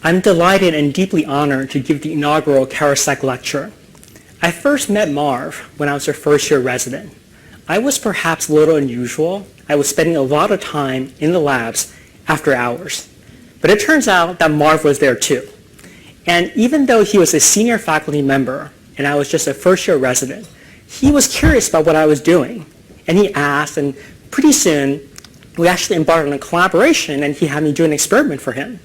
I'm delighted and deeply honored to give the inaugural Karasek lecture. I first met Marv when I was a first-year resident. I was perhaps a little unusual. I was spending a lot of time in the labs after hours. But it turns out that Marv was there too. And even though he was a senior faculty member and I was just a first-year resident, he was curious about what I was doing. And he asked, and pretty soon we actually embarked on a collaboration and he had me do an experiment for him.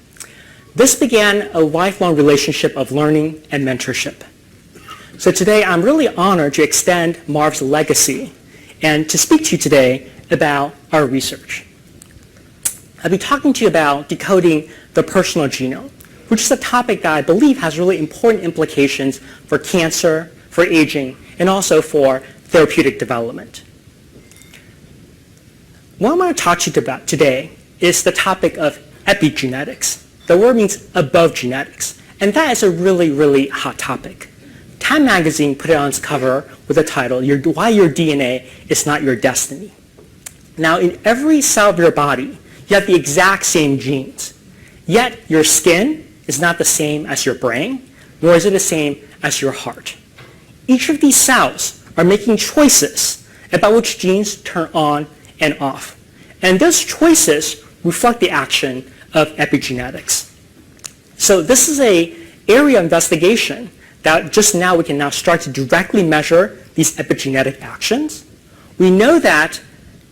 This began a lifelong relationship of learning and mentorship. So today I'm really honored to extend Marv's legacy and to speak to you today about our research. I'll be talking to you about decoding the personal genome, which is a topic that I believe has really important implications for cancer, for aging, and also for therapeutic development. What I'm going to talk to you about today is the topic of epigenetics. The word means above genetics, and that is a really, really hot topic. Time magazine put it on its cover with the title, Why Your DNA is Not Your Destiny. Now, in every cell of your body, you have the exact same genes, yet your skin is not the same as your brain, nor is it the same as your heart. Each of these cells are making choices about which genes turn on and off. And those choices reflect the action of epigenetics. So this is an area of investigation that just now we can now start to directly measure these epigenetic actions. We know that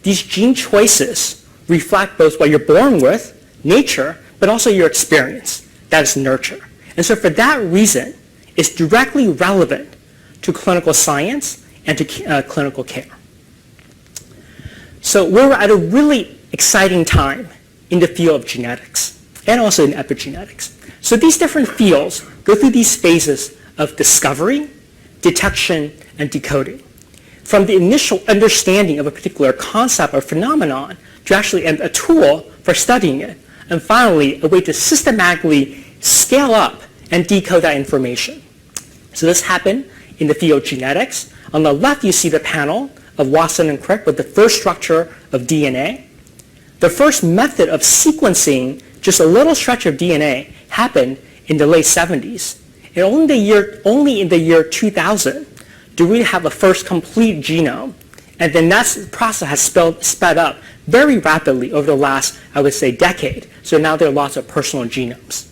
these gene choices reflect both what you're born with, nature, but also your experience, that is nurture. And so for that reason, it's directly relevant to clinical science and to clinical care. So we're at a really exciting time in the field of genetics and also in epigenetics. So these different fields go through these phases of discovery, detection, and decoding. From the initial understanding of a particular concept or phenomenon to actually a tool for studying it, and finally a way to systematically scale up and decode that information. So this happened in the field of genetics. On the left you see the panel of Watson and Crick with the first structure of DNA. The first method of sequencing just a little stretch of DNA happened in the late 70s. And only in the year 2000 do we have a first complete genome. And then that process has sped up very rapidly over the last, I would say, decade. So now there are lots of personal genomes.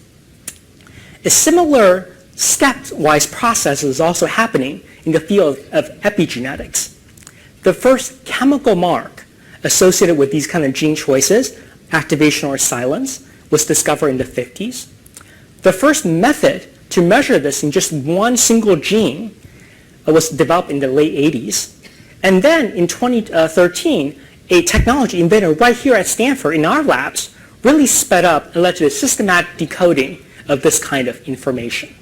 A similar stepwise process is also happening in the field of epigenetics. The first chemical mark associated with these kind of gene choices, activation or silence, was discovered in the 50s. The first method to measure this in just one single gene was developed in the late 80s. And then in 2013, a technology invented right here at Stanford in our labs really sped up and led to the systematic decoding of this kind of information.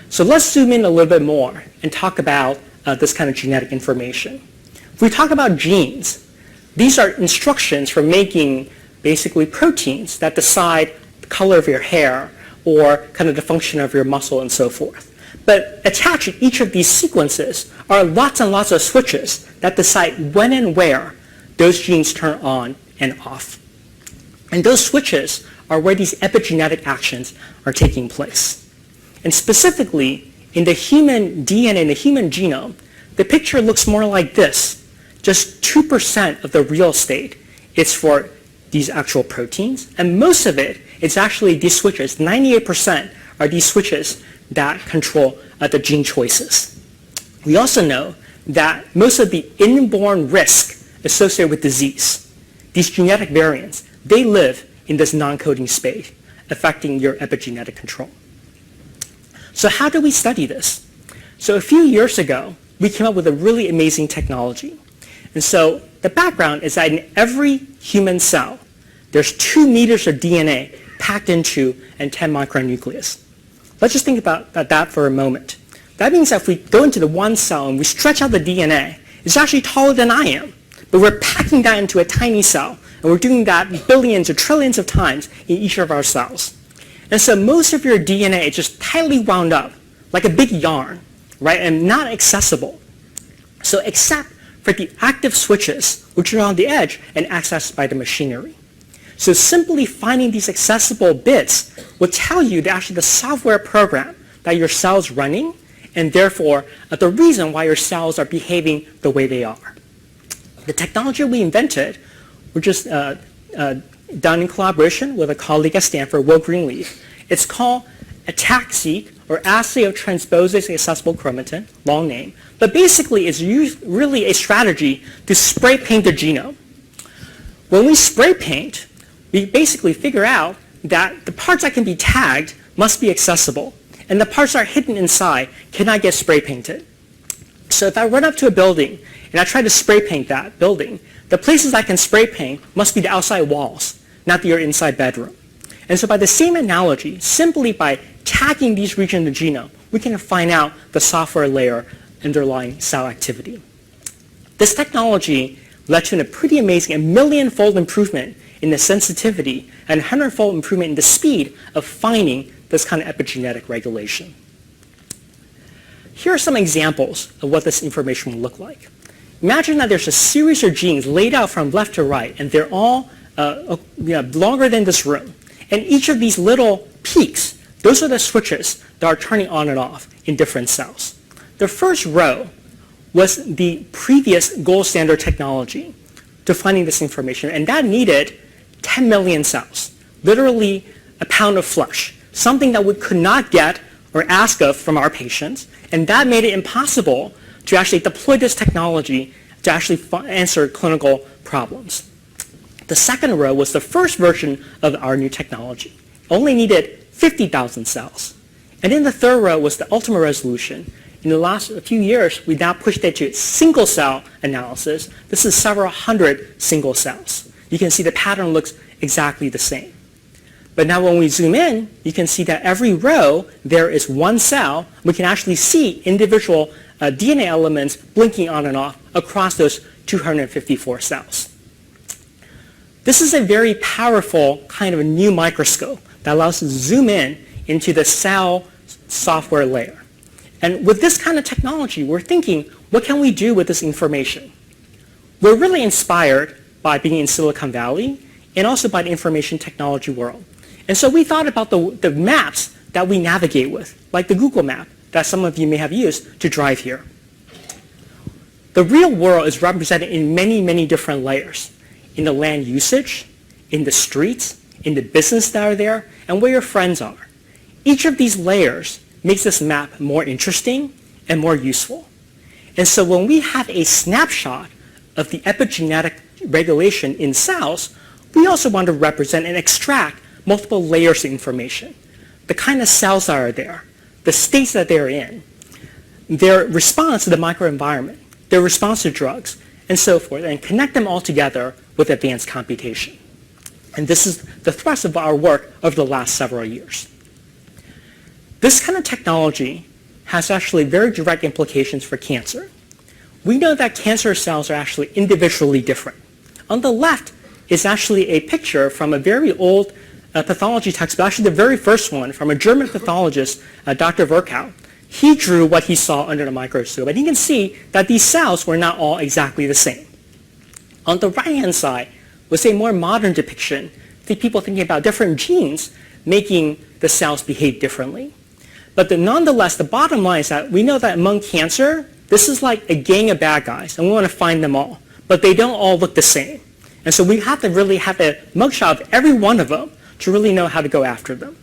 So let's zoom in a little bit more and talk about this kind of genetic information. If we talk about genes, these are instructions for making basically proteins that decide the color of your hair or kind of the function of your muscle and so forth. But attached to each of these sequences are lots and lots of switches that decide when and where those genes turn on and off. And those switches are where these epigenetic actions are taking place. And specifically, in the human DNA, in the human genome, the picture looks more like this. Just 2% of the real estate is for these actual proteins, and most of it is actually these switches. 98% are these switches that control the gene choices. We also know that most of the inborn risk associated with disease, these genetic variants, they live in this non-coding space, affecting your epigenetic control. So how do we study this? So a few years ago, we came up with a really amazing technology. And so the background is that in every human cell, there's 2 meters of DNA packed into a 10 micron nucleus. Let's just think about that for a moment. That means that if we go into the one cell and we stretch out the DNA, it's actually taller than I am. But we're packing that into a tiny cell, and we're doing that billions or trillions of times in each of our cells. And so most of your DNA is just tightly wound up, like a big yarn, right, and not accessible. So except for the active switches, which are on the edge and accessed by the machinery. So simply finding these accessible bits will tell you actually the software program that your cell's running, and therefore the reason why your cells are behaving the way they are. The technology we invented, which is done in collaboration with a colleague at Stanford, Will Greenleaf. It's called ATAC-seq, or Assay of Transposing Accessible Chromatin, long name. But basically, it's really a strategy to spray paint the genome. When we spray paint, we basically figure out that the parts that can be tagged must be accessible, and the parts that are hidden inside cannot get spray painted. So if I run up to a building and I try to spray paint that building, the places I can spray paint must be the outside walls, not your inside bedroom. And so by the same analogy, simply by tagging these regions of the genome, we can find out the software layer underlying cell activity. This technology led to a pretty amazing, a million-fold improvement in the sensitivity and 100-fold improvement in the speed of finding this kind of epigenetic regulation. Here are some examples of what this information will look like. Imagine that there's a series of genes laid out from left to right, and they're all longer than this room. And each of these little peaks, those are the switches that are turning on and off in different cells. The first row was the previous gold standard technology to finding this information, and that needed 10 million cells, literally a pound of flesh, something that we could not get or ask of from our patients, and that made it impossible to actually deploy this technology to actually answer clinical problems. The second row was the first version of our new technology. It only needed 50,000 cells. And then the third row was the ultimate resolution. In the last few years, we now pushed it to single cell analysis. This is several hundred single cells. You can see the pattern looks exactly the same. But now when we zoom in, you can see that every row there is one cell. We can actually see individual DNA elements blinking on and off across those 254 cells. This is a very powerful kind of a new microscope that allows us to zoom in into the cell software layer. And with this kind of technology, we're thinking, what can we do with this information? We're really inspired by being in Silicon Valley and also by the information technology world. And so we thought about the maps that we navigate with, like the Google map that some of you may have used to drive here. The real world is represented in many, many different layers. In the land usage, in the streets, in the business that are there, and where your friends are. Each of these layers makes this map more interesting and more useful. And so when we have a snapshot of the epigenetic regulation in cells, we also want to represent and extract multiple layers of information. The kind of cells that are there, the states that they're in, their response to the microenvironment, their response to drugs, and so forth, and connect them all together with advanced computation. And this is the thrust of our work over the last several years. This kind of technology has actually very direct implications for cancer. We know that cancer cells are actually individually different. On the left is actually a picture from a very old pathology textbook, actually the very first one from a German pathologist, Dr. Virchow. He drew what he saw under the microscope, and you can see that these cells were not all exactly the same. On the right-hand side was a more modern depiction, people thinking about different genes making the cells behave differently. But nonetheless, the bottom line is that we know that among cancer, this is like a gang of bad guys, and we want to find them all. But they don't all look the same. And so we have to really have a mugshot of every one of them to really know how to go after them.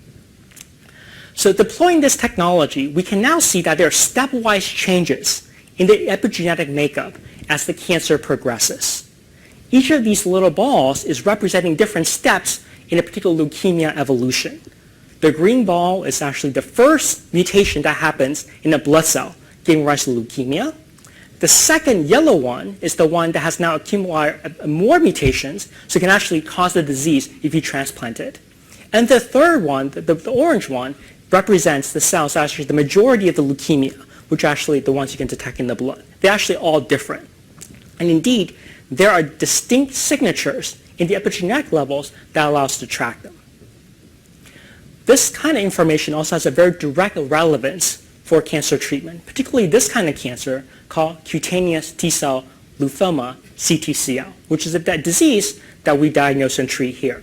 So deploying this technology, we can now see that there are stepwise changes in the epigenetic makeup as the cancer progresses. Each of these little balls is representing different steps in a particular leukemia evolution. The green ball is actually the first mutation that happens in a blood cell, giving rise to leukemia. The second yellow one is the one that has now accumulated more mutations, so it can actually cause the disease if you transplant it. And the third one, the orange one, represents the cells, actually the majority of the leukemia, which are actually the ones you can detect in the blood. They're actually all different. And indeed, there are distinct signatures in the epigenetic levels that allow us to track them. This kind of information also has a very direct relevance for cancer treatment, particularly this kind of cancer called cutaneous T-cell lymphoma, CTCL, which is a disease that we diagnose and treat here.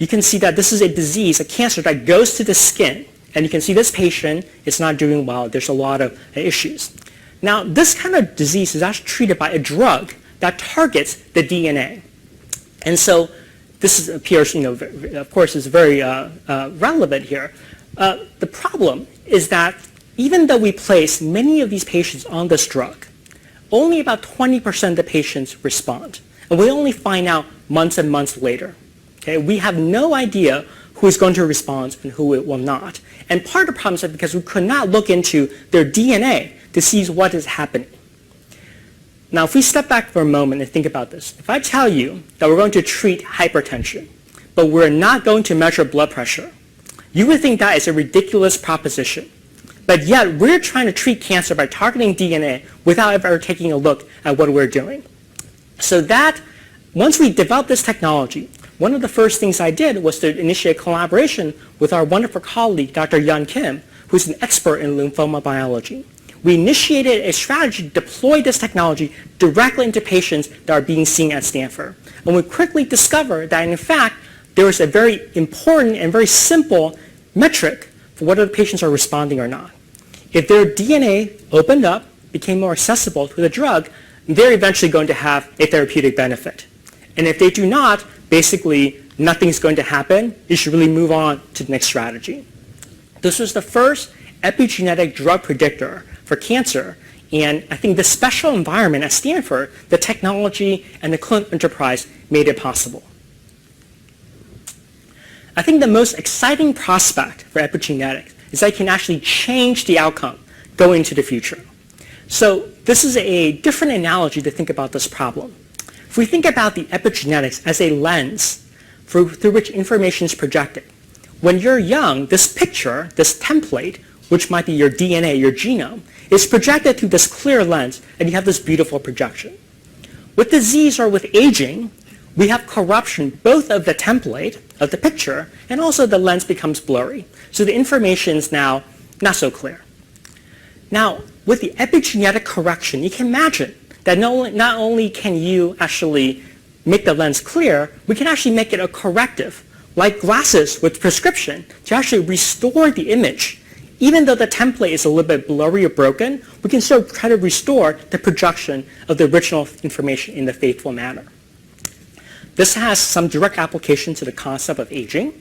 you can see that this is a disease, a cancer that goes to the skin. And you can see this patient is not doing well. There's a lot of issues. Now, this kind of disease is actually treated by a drug that targets the DNA. And so this appears, of course, is very relevant here. The problem is that even though we place many of these patients on this drug, only about 20% of the patients respond. And we only find out months and months later. Okay? We have no idea who is going to respond and who will not. And part of the problem is that because we could not look into their DNA to see what is happening. Now, if we step back for a moment and think about this, if I tell you that we're going to treat hypertension, but we're not going to measure blood pressure, you would think that is a ridiculous proposition. But yet, we're trying to treat cancer by targeting DNA without ever taking a look at what we're doing. So that, once we developed this technology, one of the first things I did was to initiate collaboration with our wonderful colleague, Dr. Yun Kim, who's an expert in lymphoma biology. We initiated a strategy to deploy this technology directly into patients that are being seen at Stanford. And we quickly discovered that, in fact, there was a very important and very simple metric for whether the patients are responding or not. If their DNA opened up, became more accessible to the drug, they're eventually going to have a therapeutic benefit. And if they do not, basically nothing's going to happen. You should really move on to the next strategy. This was the first epigenetic drug predictor for cancer. And I think the special environment at Stanford, the technology and the clinical enterprise made it possible. I think the most exciting prospect for epigenetics is that it can actually change the outcome going into the future. So this is a different analogy to think about this problem. If we think about the epigenetics as a lens through which information is projected, when you're young, this picture, this template, which might be your DNA, your genome, is projected through this clear lens, and you have this beautiful projection. With disease or with aging, we have corruption both of the template, of the picture, and also the lens becomes blurry. So the information is now not so clear. Now, with the epigenetic correction, you can imagine that not only can you actually make the lens clear, we can actually make it a corrective, like glasses with prescription, to actually restore the image. Even though the template is a little bit blurry or broken, we can still try to restore the projection of the original information in the faithful manner. This has some direct application to the concept of aging.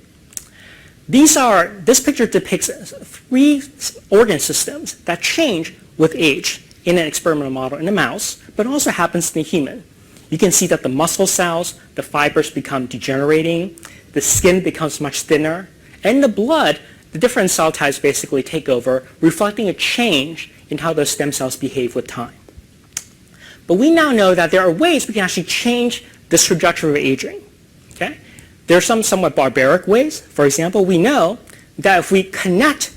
This picture depicts 3 organ systems that change with age in an experimental model in a mouse, but also happens in the human. You can see that the muscle cells, the fibers become degenerating, the skin becomes much thinner, and the blood, the different cell types basically take over, reflecting a change in how those stem cells behave with time. But we now know that there are ways we can actually change this trajectory of aging. Okay? There are some somewhat barbaric ways. For example, we know that if we connect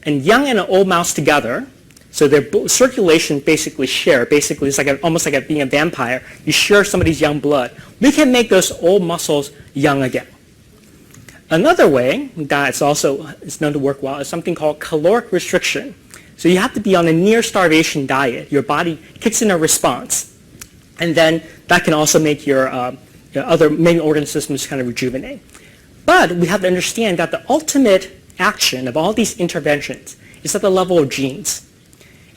a young and an old mouse together, so their circulation basically share, basically it's like almost like being a vampire, you share somebody's young blood, we can make those old muscles young again. Another way that is known to work well is something called caloric restriction. So you have to be on a near starvation diet. Your body kicks in a response. And then that can also make your other main organ systems kind of rejuvenate. But we have to understand that the ultimate action of all these interventions is at the level of genes.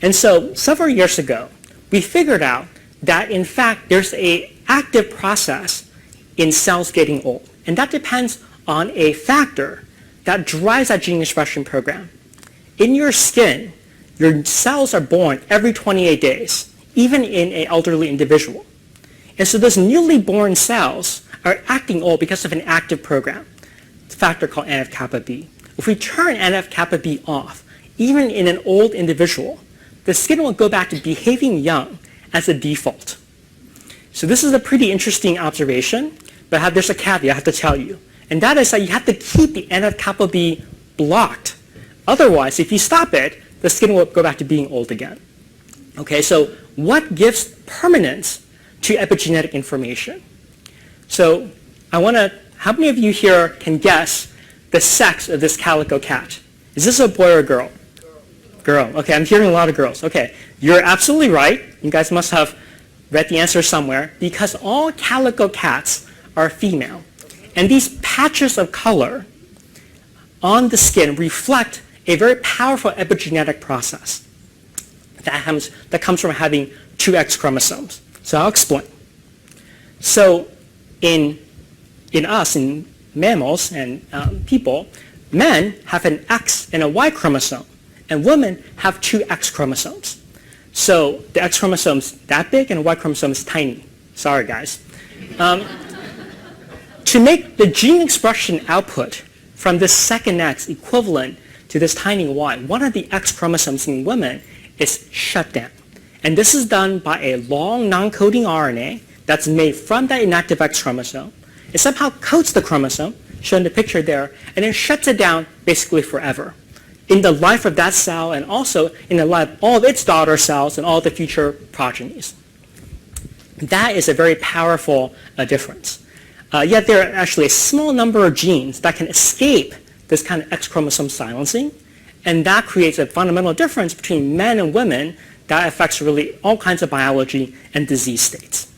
And so several years ago, we figured out that in fact there's an active process in cells getting old. And that depends on a factor that drives that gene expression program. In your skin, your cells are born every 28 days, even in an elderly individual. And so those newly born cells are acting old because of an active program, a factor called NF-kappa B. If we turn NF-kappa B off, even in an old individual, the skin will go back to behaving young as a default. So this is a pretty interesting observation, but there's a caveat I have to tell you. And that is that you have to keep the NF-kappa B blocked. Otherwise, if you stop it, the skin will go back to being old again. Okay, so what gives permanence to epigenetic information? So how many of you here can guess the sex of this calico cat? Is this a boy or a girl? Girl. Okay, I'm hearing a lot of girls. Okay, you're absolutely right. You guys must have read the answer somewhere, because all calico cats are female. And these patches of color on the skin reflect a very powerful epigenetic process that comes from having two X chromosomes. So I'll explain. So in mammals and people, men have an X and a Y chromosome, and women have two X chromosomes. So the X chromosome is that big and the Y chromosome is tiny. Sorry, guys. To make the gene expression output from this second X equivalent to this tiny Y, one of the X chromosomes in women is shut down. And this is done by a long non-coding RNA that's made from that inactive X chromosome. It somehow coats the chromosome, shown in the picture there, and then shuts it down basically forever in the life of that cell and also in the life of all of its daughter cells and all the future progenies. That is a very powerful difference. Yet there are actually a small number of genes that can escape this kind of X chromosome silencing, and that creates a fundamental difference between men and women that affects really all kinds of biology and disease states.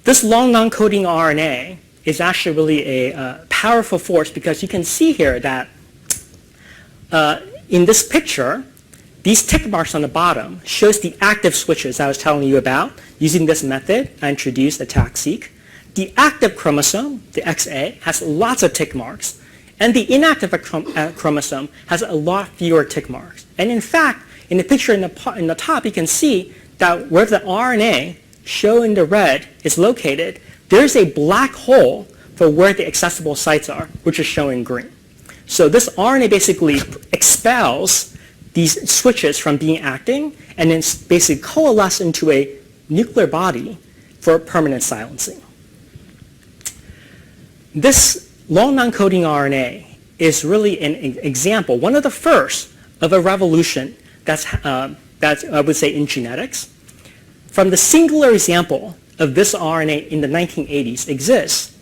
This long non-coding RNA is actually really a powerful force because you can see here that in this picture, these tick marks on the bottom shows the active switches I was telling you about. Using this method, I introduced ATAC-seq. The active chromosome, the XA, has lots of tick marks, and the inactive chromosome has a lot fewer tick marks. And in fact, in the picture in the top, you can see that where the RNA shown in the red is located, there's a black hole for where the accessible sites are, which is shown in green. So this RNA basically expels these switches from being acting and then basically coalesce into a nuclear body for permanent silencing. This long non-coding RNA is really an example, one of the first of a revolution that's I would say in genetics. From the singular example of this RNA in the 1980s exists,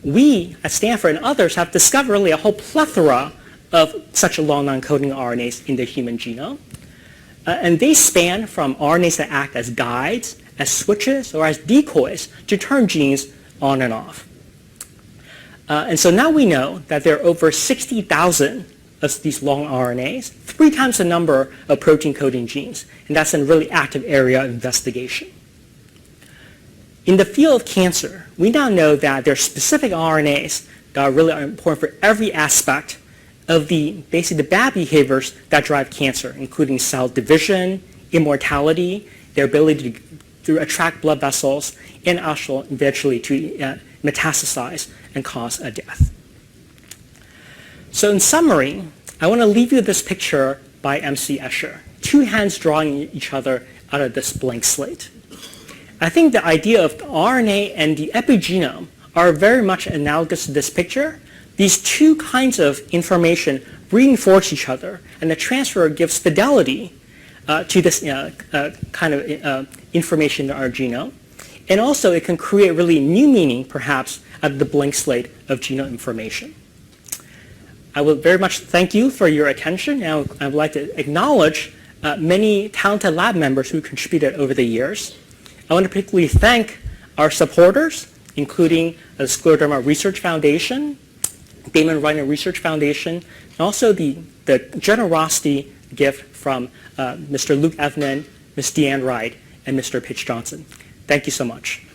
we at Stanford and others have discovered really a whole plethora of such long non-coding RNAs in the human genome. And they span from RNAs that act as guides, as switches, or as decoys to turn genes on and off. And so now we know that there are over 60,000 of these long RNAs, 3 times the number of protein coding genes, and that's a really active area of investigation. In the field of cancer, we now know that there are specific RNAs that are really important for every aspect of basically the bad behaviors that drive cancer, including cell division, immortality, their ability to attract blood vessels, and also eventually to metastasize and cause a death. So in summary, I want to leave you this picture by M.C. Escher, 2 hands drawing each other out of this blank slate. I think the idea of the RNA and the epigenome are very much analogous to this picture. These 2 kinds of information reinforce each other, and the transfer gives fidelity to this kind of information in our genome. And also it can create really new meaning, perhaps, out of the blank slate of genome information. I would very much thank you for your attention, and I would like to acknowledge many talented lab members who contributed over the years. I want to particularly thank our supporters, including the Scleroderma Research Foundation, Damon Reiner Research Foundation, and also the generosity gift from Mr. Luke Evnan, Ms. Deanne Wright, and Mr. Pitch Johnson. Thank you so much.